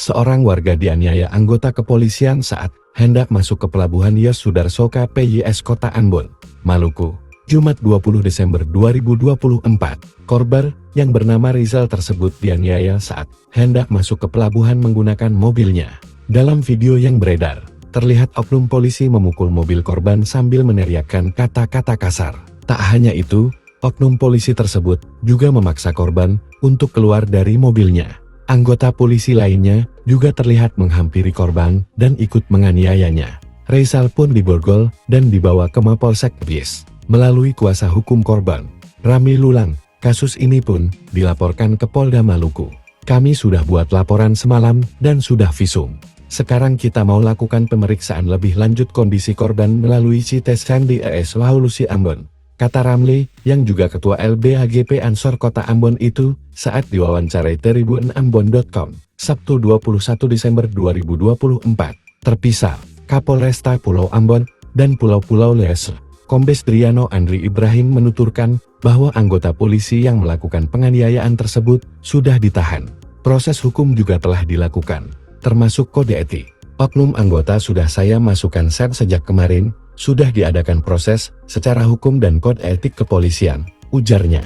Seorang warga dianiaya anggota kepolisian saat hendak masuk ke Pelabuhan Yos Sudarsoka PYS Kota Ambon, Maluku, Jumat 20 Desember 2024. Korban yang bernama Rizal tersebut dianiaya saat hendak masuk ke pelabuhan menggunakan mobilnya. Dalam video yang beredar, terlihat oknum polisi memukul mobil korban sambil meneriakkan kata-kata kasar. Tak hanya itu, oknum polisi tersebut juga memaksa korban untuk keluar dari mobilnya. Anggota polisi lainnya juga terlihat menghampiri korban dan ikut menganiayanya. Rizal pun diborgol dan dibawa ke Mapolsek Bies. Melalui kuasa hukum korban, Rami Lulang, kasus ini pun dilaporkan ke Polda Maluku. Kami sudah buat laporan semalam dan sudah visum. Sekarang kita mau lakukan pemeriksaan lebih lanjut kondisi korban melalui CT scan di ES Wahulusi Ambon, kata Ramli, yang juga ketua LBHGP Ansor Kota Ambon itu, saat diwawancarai tribunambon.com, Sabtu 21 Desember 2024. Terpisah, Kapolresta Pulau Ambon dan Pulau-Pulau Lese, Kombes Driano Andri Ibrahim menuturkan bahwa anggota polisi yang melakukan penganiayaan tersebut sudah ditahan. Proses hukum juga telah dilakukan, termasuk kode etik. Oknum anggota sudah saya masukkan sejak kemarin, sudah diadakan proses secara hukum dan kode etik kepolisian, ujarnya.